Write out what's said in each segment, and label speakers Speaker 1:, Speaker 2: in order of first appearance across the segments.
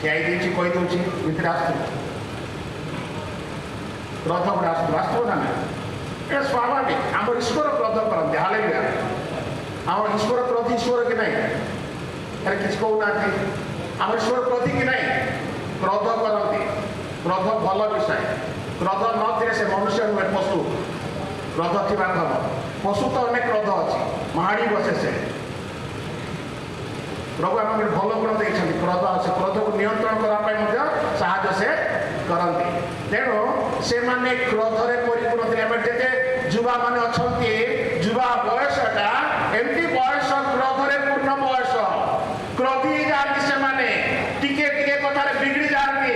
Speaker 1: ଠିଆଇ ଦେଇଛି କହିଦେଉଛି ଭିତରେ ଆସୁଥିବ କ୍ରୋଧ ଗୁଡ଼ା ଆସୁଥିବ ଆସୁଥିବ ନା ନାହିଁ ଏଇଟା ସ୍ୱାଭାବିକ। ଆମର ଈଶ୍ୱର କ୍ରୋଧ କରନ୍ତି ହାଲେଲୁୟା। ଆମର ଈଶ୍ୱର କ୍ରୋଧ ଈଶ୍ୱର କି ନାହିଁ ଏରେ କିଛି କହୁନାହାନ୍ତି। ଆମର ଈଶ୍ୱର କ୍ରୋଧି କି ନାହିଁ କ୍ରୋଧ କରନ୍ତି। କ୍ରୋଧ ଭଲ ବିଷୟ। କ୍ରୋଧ ନଥିଲେ ସେ ମନୁଷ୍ୟ ନୁହେଁ ପଶୁ। କ୍ରୋଧ ଥିବା ଖବ ପଶୁ ତ ଅନେକ କ୍ରୋଧ ଅଛି ମାଡ଼ି ବସେ ସେ। ପ୍ରଭୁ ଆମକୁ ଭଲ ଗୁଣ ଦେଇଛନ୍ତି କ୍ରୋଧ ଅଛି। କ୍ରୋଧକୁ ନିୟନ୍ତ୍ରଣ କରିବା ପାଇଁ ମଧ୍ୟ ସାହାଯ୍ୟ ସେ କରନ୍ତି। ତେଣୁ ସେମାନେ କ୍ରୋଧରେ ପରିପୂର୍ଣ୍ଣ ଥିଲେ। ଆମେ ଯେତେ ଯୁବାମାନେ ଅଛନ୍ତି ଯୁବା ବୟସଟା ଏମିତି ବୟସ କ୍ରୋଧରେ ପୂର୍ଣ୍ଣ ବୟସ। କ୍ରୋଧୀ ଯାଆନ୍ତି ସେମାନେ ଟିକେ ଟିକେ କଥାରେ ବିଗିଡ଼ି ଯାଆନ୍ତି।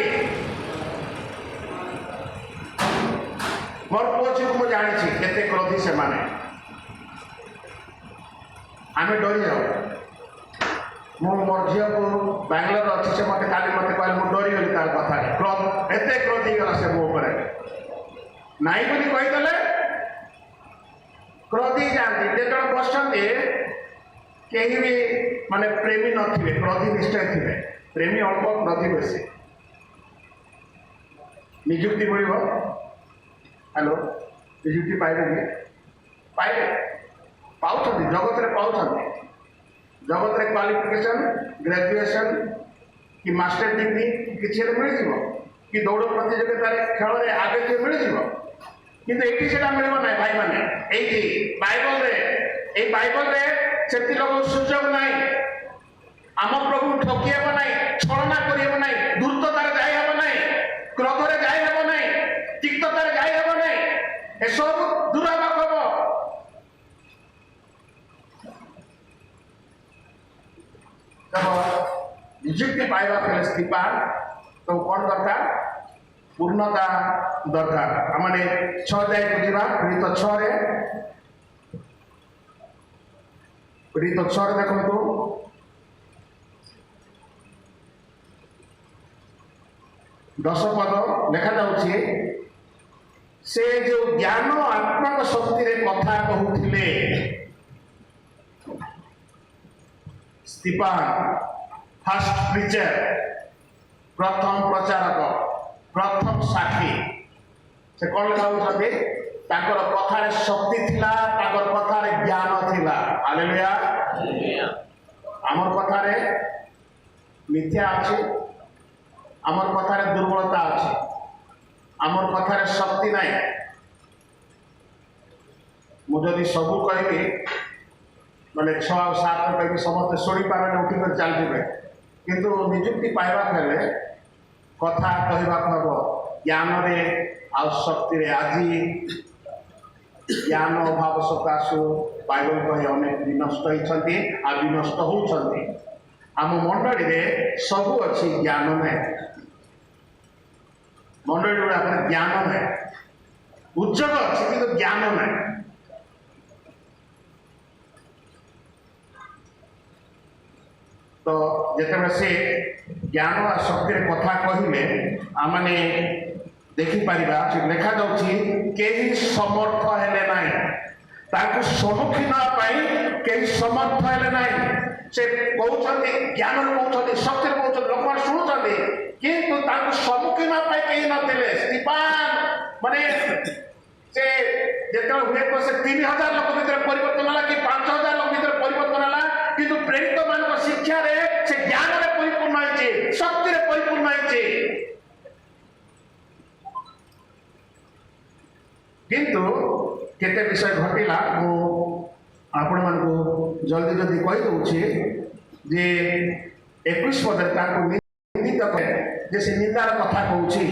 Speaker 1: ମୋର ପୁଅ ଝିଅକୁ ମୁଁ ଜାଣିଛି କେତେ କ୍ରୋଧୀ ସେମାନେ। ଆମେ ଡରିଯାଉ। ମୁଁ ମୋର ଝିଅକୁ ବାଙ୍ଗାଲୋର ଅଛି ସେ ମୋତେ କାଲି ମୋତେ କହିଲେ ମୁଁ ଡରିଗଲି ତାର କଥାରେ। କ୍ରୋଧ ଏତେ କ୍ରୋଧୀ ହେଇଗଲା ସେ ମୋ ଉପରେ। ନାଇଁ ବୋଲି କହିଦେଲେ କ୍ରୋଧୀ ଯାଆନ୍ତି। ଯେତେବେଳେ ବସନ୍ତି କେହି ବି ମାନେ ପ୍ରେମୀ ନଥିବେ କ୍ରୋଧୀ ନିଶ୍ଚୟ ଥିବେ। ପ୍ରେମୀ ଅଳ୍ପ କ୍ରୋଧୀ ବେଶୀ। ନିଯୁକ୍ତି ମିଳିବ ହ୍ୟାଲୋ ନିଯୁକ୍ତି ପାଇବେ କି ପାଇବେ ପାଉଛନ୍ତି ଜଗତରେ ପାଉଛନ୍ତି। ଜଗତରେ କ୍ୱାଲିଫିକେସନ୍ ଗ୍ରାଜୁଏସନ୍ କି ମାଷ୍ଟର ଡିଗ୍ରୀ କିଛି ହେଲେ ମିଳିଯିବ କି ଦୌଡ଼ ପ୍ରତିଯୋଗିତାରେ ଖେଳରେ ଆଗେ କିଏ ମିଳିଯିବ। କିନ୍ତୁ ଏଇଠି ସେଟା ମିଳିବ ନାହିଁ ଭାଇମାନେ। ଏଇଠି ବାଇବଲରେ ଏଇ ବାଇବଲରେ ସେମିତି ଲୋକ ସୁଯୋଗ ନାହିଁ। ଆମ ପ୍ରଭୁ ଠକି ହେବ ନାହିଁ ଛଳନା କରିହେବ ନାହିଁ ଧୂର୍ତ୍ତତାରେ ଯାଇ ହେବ ନାହିଁ କ୍ରୋଧରେ ଯାଇ ହେବ ନାହିଁ ତିକ୍ତତାରେ ଯାଇ ହେବ ନାହିଁ। ଏସବୁ ଦୂର ହେବାକୁ ହେବ। ନିଯୁକ୍ତି ପାଇବାକୁ ହେଲେ ସ୍ଥିପା ତ କ'ଣ ଦରକାର ପୂର୍ଣ୍ଣତା ଦରକାର। ଆମେ 6 ଅଧ୍ୟାୟକୁ ଯିବା। ପ୍ରେରିତ 6ରେ ଦେଖନ୍ତୁ 10 ପଦ ଲେଖାଯାଉଛି ସେ ଯେଉଁ ଜ୍ଞାନ ଆତ୍ମକ ଶକ୍ତିରେ କଥା କହୁଥିଲେ ସ୍ତିଫାନ ଫାଷ୍ଟ ପ୍ରିଚର ପ୍ରଥମ ପ୍ରଚାରକ ପ୍ରଥମ ସାକ୍ଷୀ। ସେ କ'ଣ ଲେଖାଉଛନ୍ତି ତାଙ୍କର କଥାରେ ଶକ୍ତି ଥିଲା ତାଙ୍କର କଥାରେ ଜ୍ଞାନ ଥିଲା। ହାଲେଲୁୟା। ଆମର କଥାରେ ମିଥ୍ୟା ଅଛି ଆମର କଥାରେ ଦୁର୍ବଳତା ଅଛି ଆମର କଥାରେ ଶକ୍ତି ନାହିଁ। ମୁଁ ଯଦି ସବୁ କହିବି ମାନେ 6 ଆଉ 7 କହିବି ସମସ୍ତେ ଶୁଣିପାରିବେ ଉଠିକରି ଚାଲିଯିବେ। କିନ୍ତୁ ନିଯୁକ୍ତି ପାଇବାକୁ ହେଲେ କଥା କହିବାକୁ ହେବ ଜ୍ଞାନରେ ଆଉ ଶକ୍ତିରେ। ଆଜି ଜ୍ଞାନ ଅଭାବ ସକାଶୁ ବାଇବଲ କହି ଅନେକ ବିନଷ୍ଟ ହେଇଛନ୍ତି ଆଉ ବିନଷ୍ଟ ହେଉଛନ୍ତି। ଆମ ମଣ୍ଡଳୀରେ ସବୁ ଅଛି ଜ୍ଞାନ ନାହିଁ। ମଣ୍ଡଳୀ ଗୁଡ଼ାକରେ ଜ୍ଞାନ ନାହିଁ। ଉଦ୍యోଗ ଅଛି କିନ୍ତୁ ଜ୍ଞାନ ନାହିଁ। ତ ଯେତେବେଳେ ସେ ଜ୍ଞାନ ଆଉ ଶକ୍ତିରେ କଥା କହିଲେ ଆମେ ଦେଖିପାରିବା ଲେଖାଯାଉଛି କେହି ସମର୍ଥ ହେଲେ ନାହିଁ ତାଙ୍କୁ ସମ୍ମୁଖୀନ ପାଇଁ କେହି ସମର୍ଥ ହେଲେ ନାହିଁ। ସେ କହୁଛନ୍ତି ଜ୍ଞାନରେ କହୁଛନ୍ତି ଶକ୍ତିରେ କହୁଛନ୍ତି ଲୋକମାନେ ଶୁଣୁଛନ୍ତି କିନ୍ତୁ ତାଙ୍କୁ ସମ୍ମୁଖୀନ ପାଇଁ କେହି ନଥିଲେ। ସ୍ତିଫାନ ମାନେ ସେ ଯେତେବେଳେ ହୁଏତ ସେ 3000 ଲୋକ ଭିତରେ ପରିବର୍ତ୍ତନ ହେଲା କି 5000 ଲୋକ ଭିତରେ ପରିବର୍ତ୍ତନ ହେଲା କିନ୍ତୁ ପ୍ରେରିତ ମାନଙ୍କ ଶିକ୍ଷାରେ ସେ ଜ୍ଞାନରେ ପରିପୂର୍ଣ୍ଣ ହେଇଛି ଶକ୍ତିରେ ପରିପୂର୍ଣ୍ଣ ହେଇଛି। କିନ୍ତୁ କେତେ ବିଷୟ ଘଟିଲା ମୁଁ ଆପଣମାନଙ୍କୁ ଜଲ୍ଦି ଜଲ୍ଦି କହିଦେଉଛି ଯେ 21 ପଦରେ ତାଙ୍କୁ ନିନ୍ଦିତ କରେ ଯେ ସେ ନିନ୍ଦାର କଥା କହୁଛି।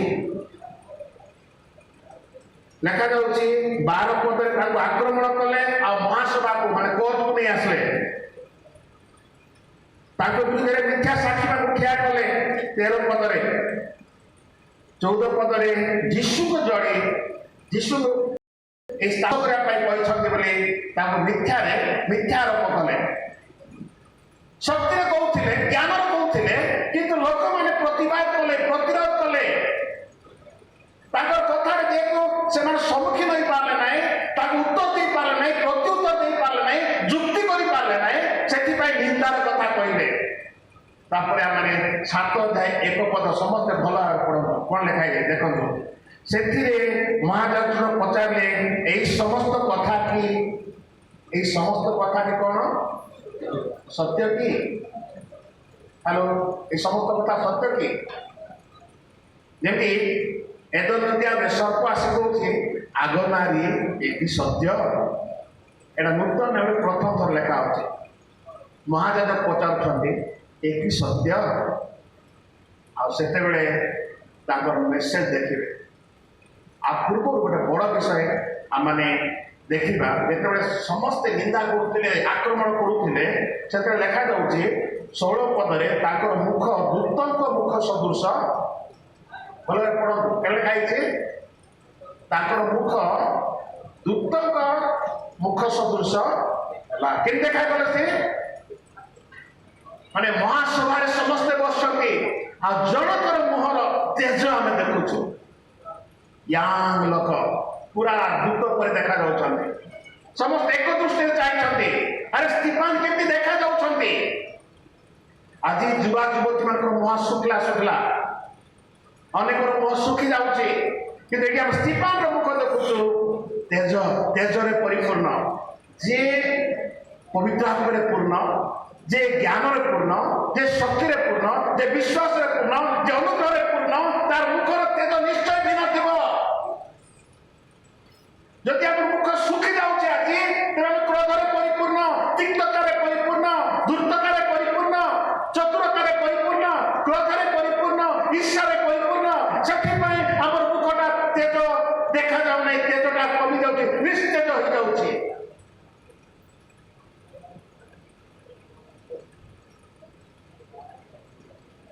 Speaker 1: ଲେଖାଯାଉଛି 12 ପଦରେ ତାଙ୍କୁ ଆକ୍ରମଣ କଲେ ଆଉ ମହାସଭାକୁ ମାନେ କୋର୍ଟକୁ ନେଇ ଆସିଲେ। ତାଙ୍କ ବିରୁଦ୍ଧରେ ମିଥ୍ୟା ସାକ୍ଷୀମାନଙ୍କୁ ଠିଆ କଲେ 13 ପଦରେ। 14 ପଦରେ ଯୀଶୁକୁ ଯୋଡ଼ି ଯୀଶୁ এই ସ୍ଥାନ କରିବା ପାଇଁ କହିଛନ୍ତି ବୋଲି ତାଙ୍କୁ ମିଥ୍ୟା ଆରୋପ କଲେ। ଶକ୍ତିରେ କହୁଥିଲେ ଜ୍ଞାନରେ କହୁଥିଲେ କିନ୍ତୁ ଲୋକମାନେ ପ୍ରତିବାଦ କଲେ ପ୍ରତିରୋଧ କଲେ। ତାଙ୍କର କଥାରେ ଯେହେତୁ ସେମାନେ ସମ୍ମୁଖୀନ ହୋଇପାରିଲେ ନାହିଁ ତାଙ୍କୁ ଉତ୍ତର ଦେଇପାରିଲେ ନାହିଁ ପ୍ରତ୍ୟୁତ୍ତର ଦେଇପାରିଲେ ନାହିଁ ଯୁକ୍ତି କରିପାରିଲେ ନାହିଁ ସେଥିପାଇଁ ନିନ୍ଦାର କଥା କହିଲେ। तापर आम 7 अध्याय 1 पद समस्त भल भाव पढ़ो कौन लिखाई देखो से महाजाजक पचारे यही समस्त कथा की यही समस्त कथा की कौन सत्य की हेलो ये समस्त कथा सत्य की जमी एदोनिया सर्प आसी कौन आग नारी ये सत्य एटा नूतन प्रथम थर लेखा होचे महाजाजक पचार एक सत्य आते मेसेज देखिए आ पूर्व गोटे बड़ विषय आम देखा जो समस्ते निंदा करुले आक्रमण करुले से लिखा जाऊँगी 16 पदरे मुख दूतों मुख सदृश भल पढ़ू के लिखाई मुख दूतों मुख सदृश के देखा गले से माने महासभा समस्ते बसती आ जनकर मुहर तेज आम देखु यांग लोक पूरा दूत पर देखा जाऊँ समस्त एक दृष्टि चाहिए अरे स्टीफान केमती देखा जाऊँ आज युवा युवती मान मुह शुखला शुखला अनेक मुह शुखी जाऊँगी कि आम स्टीफान मुख देखु तेज तेजरे परिपूर्ण जे पवित्र आत्मा पूर्ण जे ज्ञान पूर्ण जे शक्ति पूर्ण जे विश्वास पूर्ण जे अनुग्रह पूर्ण तार मुखर तेज निश्चय भिन्न थी जदि आप मुख सुखी जाऊँचे आज क्रोधर परिपूर्ण तिक्ततार परिपूर्ण धूर्ततार परिपूर्ण चतुरतार परिपूर्ण क्रोधर परिपूर्ण ईर्षार परिपूर्ण से आम मुखटा तेज देखा जाऊ ना तेजटा कमी जाऊँगी निस्तेज हो जाऊँगी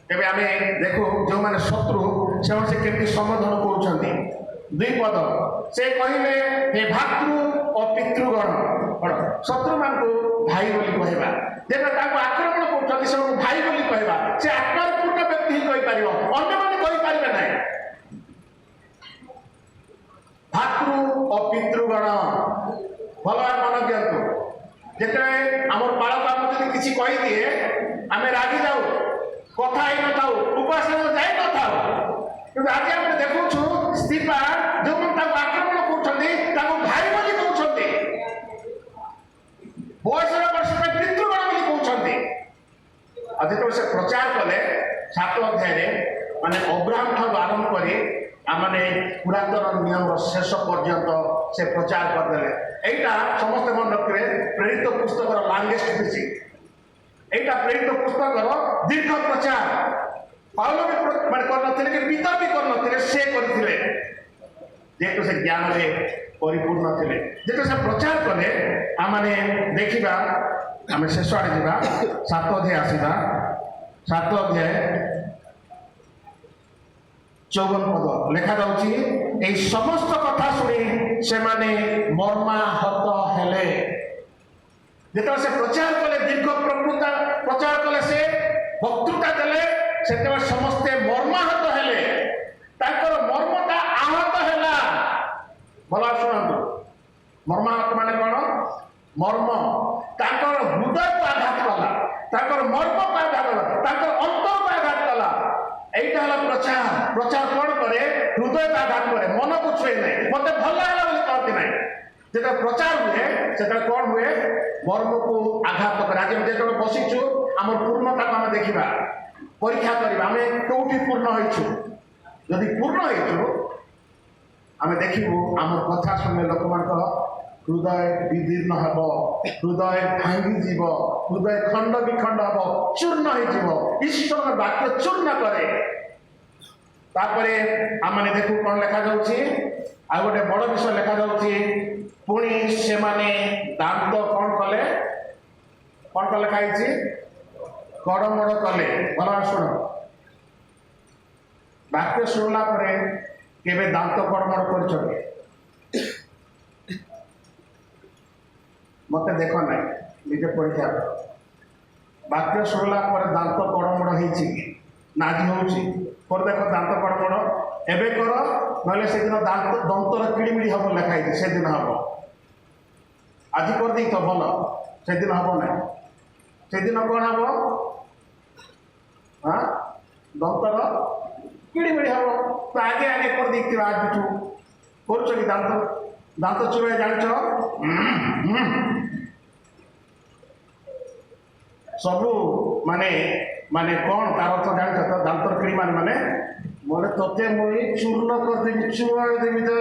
Speaker 1: तेरे आम देखो जो मैंने शत्रु से केमती समाधान कर 2 पद से कहले हे भातृ और पितृगण शत्रु मान भाई बोली कहवा जब आक्रमण कर भाई बोली कहवा से आत्मार पूर्ण व्यक्ति ही कहीपर अन्य मैंने कहीपर ना भातृ और पितृगण भल मन दिंतु जिते आम बालक आम किसी कही दिए आम रागी जाऊ कथा ही न था उपास जाए न था कि आज आम देखु स्टीफा जो आक्रमण कर भाई बोली कहते बयस वर्ष पितृगण बोली कहते जो से प्रचार कले 7 अध्याय माने अब्राहम ठार आरंभ कर मैंने पुरातन नियम शेष पर्यंत से प्रचार करदे यहाँ समस्त मन रखिए प्रेरित पुस्तक लांगेस्ट प्रिचिंग यहाँ प्रेरित पुस्तक दीर्घ प्रचार पाउल भी मैंने कर कि पिता भी कर से करते जेहेतु से ज्ञान में परिपूर्ण थे जेहेतु से प्रचार कले आम देखा आम शेष आड़े जा 7 अध्याय आसवा 7 अध्याय 54 पद लिखा जाऊँगी समस्त कथा शुणी से मर्माहत हेले जिते से प्रचार कले दीर्घ प्रकृता प्रचार कले से वक्तृता देले से समस्ते मर्माहत हेले मर्मटा आहत है भला शुणु मर्माहत माने कौन मर्म हृदय को आघात कला मर्म को आघात कला अंतर को आघात कला यहाँ प्रचार प्रचार कौन करे हृदय को आघात करे मन को छुए ना मत भल लगा कहती ना जो प्रचार हुए से कौन हुए मर्म को आघात करे आज जो बसीचु आम पूर्णता को आम देखा परीक्षा करवा आम कौटी पूर्ण होइछु जदि पूर्ण होइछु आम देखू आम कथा शुणे लोक मान हृदय विदीर्ण हम हृदय भांगी हृदय खंड विखंड हम चूर्ण हो ईश्वर वाक्य चूर्ण करे तापरे आम देखू कौन लिखा जाऊँगी आ गोटे बड़ विषय लिखा जाऊँगी पुणी से दांत कौन कले खाई गड़मड़ कले भला शुण वाक्य शुणला केवे दांत गड़मड़ कर मत देख ना निजे परीक्षा वाक्य शुणला दांत गड़मड़ नाजी हो देख दांत गड़मड़ एवं कर ना से दिन दांत दंतर किड़मिड़ी हम लिखाई से दिन हम आज कर दी तो भल से दिन हम ना से दिन कौन हम हाँ दंतर किड़ी मिड़ी हम तो आगे आगे कर देखते आज पिछू कर दांत दांत चुराई जान सबू माने माने कौन तार अर्थ जान तो दांतर किड़ी माने माने मोरे तोते मुई चूर्ण कर देबी चुराई देबी तो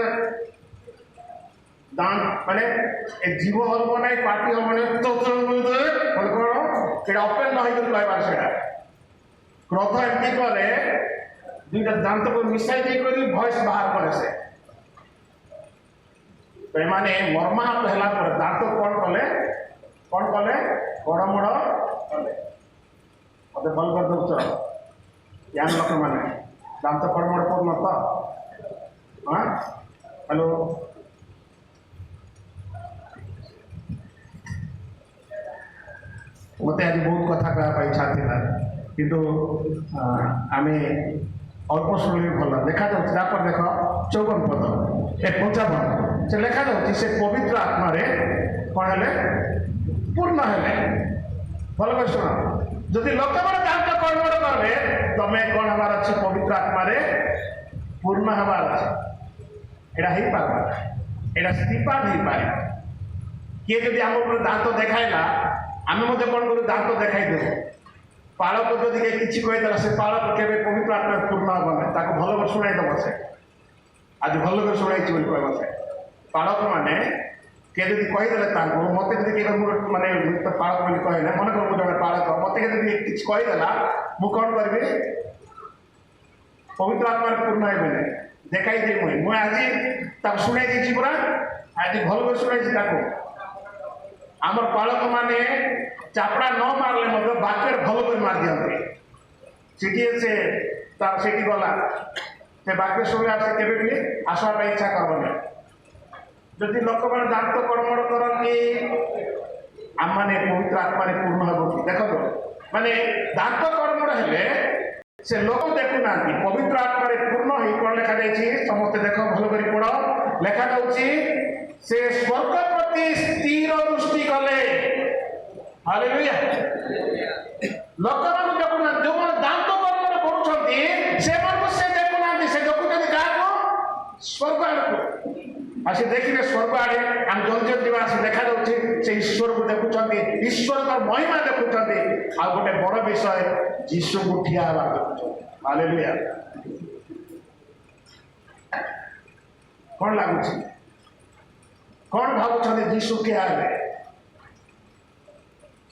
Speaker 1: दांत माने ए जीव हरबो नाही पाटी हरबो नाही तोते मुई दे बोल कोन केडा ओपन नाही कर कहबार सेटा क्रोध एमती करे दुईटा दांत को मिसाई दे करी भॉइस बाहर करे से तो माने मर्मा पहला पर दांत कौन कले गड़मड़ कले मत भल कर दौच या लोक मैंने दांत गड़मड़ कर मत हाँ हेलो मत आज बहुत कथा कहना इच्छा था किंतु आम अल्प शुणी भल देखा जापर देख 54 पद 55 से लिखा जाऊँगी से पवित्र आत्मा कौन है पूर्ण है भल कर शुण जदि लोक मैंने दांत गड़बड़ करे तुम्हें कौन हमार अच्छे पवित्र आत्मा पूर्ण हमार अच्छे यहाँ हो पार यहाँ स्थिपान हो पाए किए जब आम दांत देखाइला आम कौन करूँ दांत देखाई देव पालक जदि किसी कहीदेला से पालक केवे पवित्र आत्मा पूर्ण हम ना भल कर शुणाई दब से आज भल कर शुणाई कह से पालक मैंने किए जब कहीदेले मत माने पालक मैंने कहले मन कर मुझे पालक मत किसी कहीदेला मुझे कौन करी पवित्र आत्मा पूर्ण है देखाई दे मुझे आज शुणाई दी पूरा आज भल कर शुणाई आमर पालक माने चापड़ा न मारले बाक्य भल कर मार दिखते सीटी से तार से गला से बाक्य शुणा से केवे भी आसवा इच्छा करबना जदि लोक मैंने दांत गड़मड़ करती आम मैंने पवित्र आत्मा पूर्ण हम कि देख माने दांत गड़मड़ हेले से लोक देखुना पवित्र आत्मा पूर्ण ही कौन लिखा जाए समस्त देख भल कर पढ़ लिखा जाऊँगी से स्वर्ग प्रति स्थिर दृष्टि कले हालेलुया लोक मान देखुना जो मैंने दांत गड़बड़ करुँच से देखुना से देखुं क्या स्वर्ग आड़ आ देखिए स्वर्ग आड़े आम जल्दी जल्दी आस देखा से ईश्वर को देखुं ईश्वर का महिमा देखुं आ गोटे बड़ विषय जीशु को ठिया हवा देखुं हालेलुया कौन लगुच कौन भावुं जीशु क्या है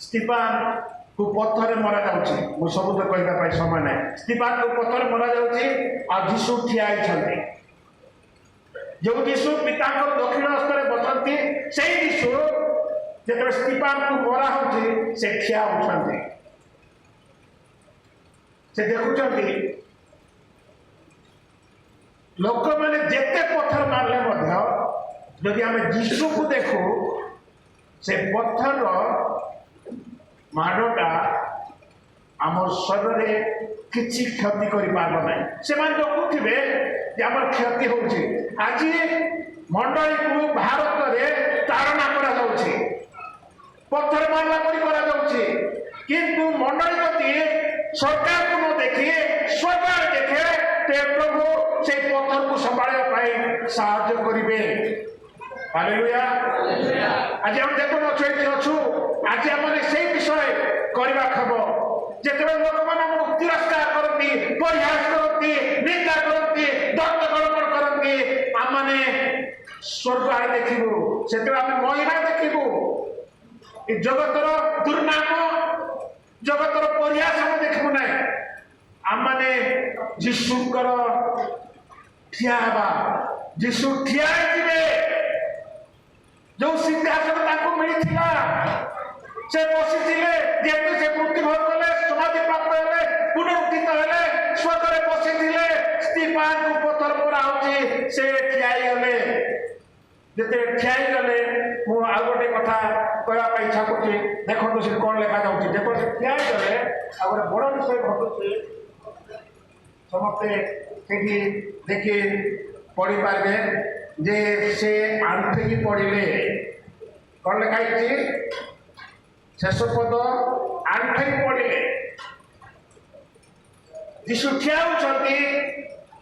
Speaker 1: स्टीफान को पत्थर मरा जाऊँ सब तो कहना समय ना स्टीफान को पत्थर मरा जाऊँ जीशु ठिया जो जीशु पिता दक्षिण हस्त बसती से जीशु जो स्टीफान को मरा हो ठिया होती से देखुं लोक मैंने जिते पत्थर मारले जदि आम जीशु को देखू से पत्थर माड़टा आम शरीर किसी क्षति करना से देखुवे आम क्षति हो आज मंडली को भारत में ताड़ना कर पत्थर मारला किंतु मंडली जदि सरकार को न देखिए सरकार देखे ते प्रभु से पत्थर को संभाल साहाय्य करेंगे हालेलुया आज हम देखो अच्छु आज आम से विषय करवा खब जिते लोक मैंने तिरस्कार करती परिहास करती निंदा करती दंड गड़बड़ करती आम मैंने स्वर्ग आड़े देखू से महिमा देखू जगतर दुर्नाम जगतर परिहास हम देखू ना आम मैंने जीशुकर ठिया जीशु ठिया जो सिंहासन मिलता से बसी जेते से मृत्युभर कले समाधि प्राप्त हेले पुनरुत्थित हेले स्वर्ग में बसी स्टीफान को पत्थर मरा से ठियाई गले जिते ठियाई गले मु आ गोटे कथा कहवाई इच्छा कर देखो से कौन लिखा जाऊँगी जो से ठियाई गले आ गोटे बड़ विषय घटुचे समस्ते देखी पढ़ी पारे जे से आंठई पड़े कौन लिखाई शेष पद आंठई पड़े ଯୀଶୁ ଠିଆ ହେଉଛନ୍ତି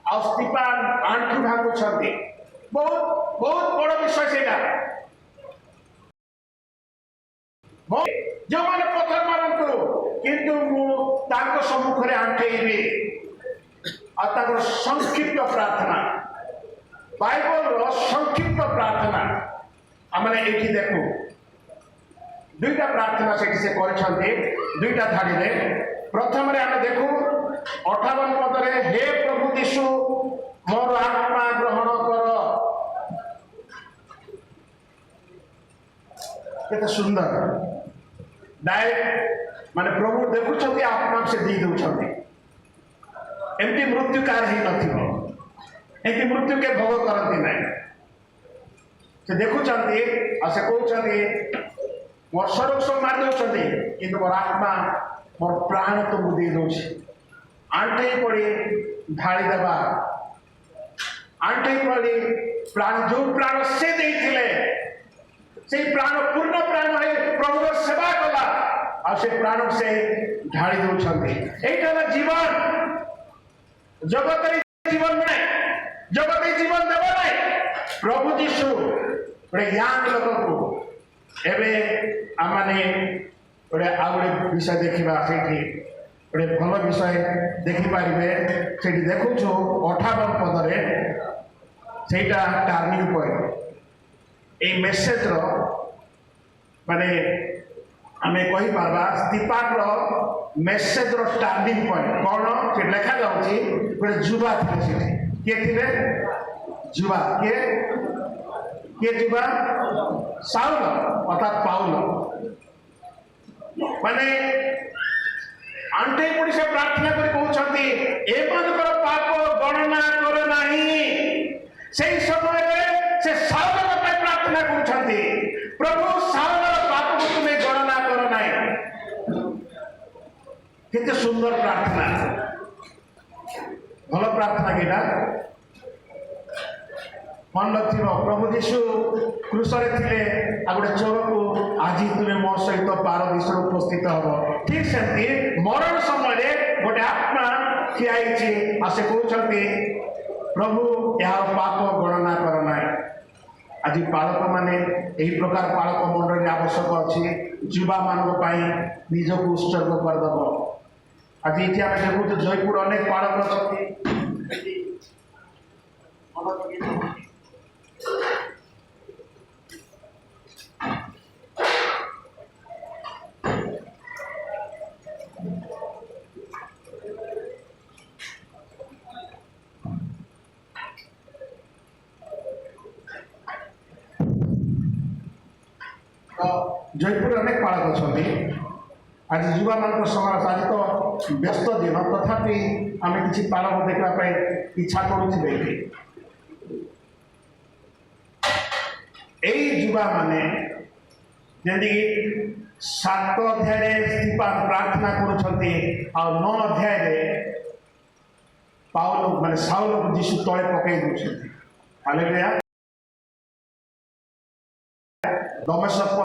Speaker 1: ଆଉ ସ୍ତିଫାନ ଆଣ୍ଠୁ ଭାଙ୍ଗୁଛନ୍ତି। ବହୁତ ବହୁତ ବଡ଼ ବିଷୟ ସେଇଟା। ଯେଉଁମାନେ ପଥର ମାରନ୍ତୁ କିନ୍ତୁ ମୁଁ ତାଙ୍କ ସମ୍ମୁଖରେ ଆଣ୍ଠେଇବି। ଆଉ ତାଙ୍କର ସଂକ୍ଷିପ୍ତ ପ୍ରାର୍ଥନା, ବାଇବଲର ସଂକ୍ଷିପ୍ତ ପ୍ରାର୍ଥନା ଆମେ ଏଇଠି ଦେଖୁ। ଦୁଇଟା ପ୍ରାର୍ଥନା ସେଠି ସେ କରିଛନ୍ତି ଦୁଇଟା ଧାଡ଼ିରେ। ପ୍ରଥମରେ ଆମେ ଦେଖୁ 58 ପଦରେ, ହେ ପ୍ରଭୁ ଯୀଶୁ ମୋର ଆତ୍ମା ଗ୍ରହଣ କର। କେତେ ସୁନ୍ଦର! डायरेक्ट माने प्रभु देखुଛନ୍ତି आत्मा से दी दउଛନ୍ତି। एमती मृत्यु कार ही नथिबो, एमती मृत्यु के भोग करती नहीं। से देखुଛନ୍ତି आ से कहउଛନ୍ତି मोर शरीर सब मार दउଛନ୍ତି किंतु मोर आत्मा मोर प्राण तो मु दे दउछि। आंटे पड़ी ढाली देबा, आंटे पड़ी प्राण जो प्राण से देइथिले से प्राण पूर्ण प्राण है प्रभु सेवा कला आ से प्राण से ढाली दउଛନ୍ତି। एटा जीवन जगत जीवन नहीं, जगत जीवन देव नहीं। प्रभु जीशु गोटे यांग लोक को एवं आमने गोटे आउ गोटे विषय देखा से गोटे भल विषय देखिपारे से देखु 58 पदरे से टर्निंग पॉइंट ये मेसेज माने आमे कही पारबा स्तिफान मेसेज टर्निंग पॉइंट कौन से लिखा जाऊँगी। गोटे जुवा थे किए थे जुवा किए किए जुवा साउल अर्थात पाउल माने आंटे पड़ी से प्रार्थना कर कहते एमनकर पाप गणना कर नहीं। से समय से साउल प्रार्थना करते प्रभु साउल पाप को तुम्हें गणना कर नहीं। कितने सुंदर प्रार्थना, भल प्रार्थना केटा मन रखिब। प्रभु जीशु क्रूसरे थे आ गोटे चोर को आज तुम्हें मो सहित पारदीश उपस्थित हम। ठीक सेमती मरण समय गोटे आत्मा ठिया से कहते प्रभु यार पाप गणना कर ना। आज पालक माने यही प्रकार पालक मंडल आवश्यक अच्छी युवा मान निजक उत्सर्ग करदेव। आज ये आम देखो जयपुर अनेक पालक अच्छा जयपुर अनेक पालक अच्छा। आज युवा मान समय आज तो व्यस्त दिन तथापि आम कि पालक देखापी इच्छा करुवे। युवा माने जमी 7 अध्याय स्तिफान प्रार्थना करुँचे आ 9 अध्याय पाउल माने साउल को जीशु तले पकई दौरान। हालेलुया। दमेश्वर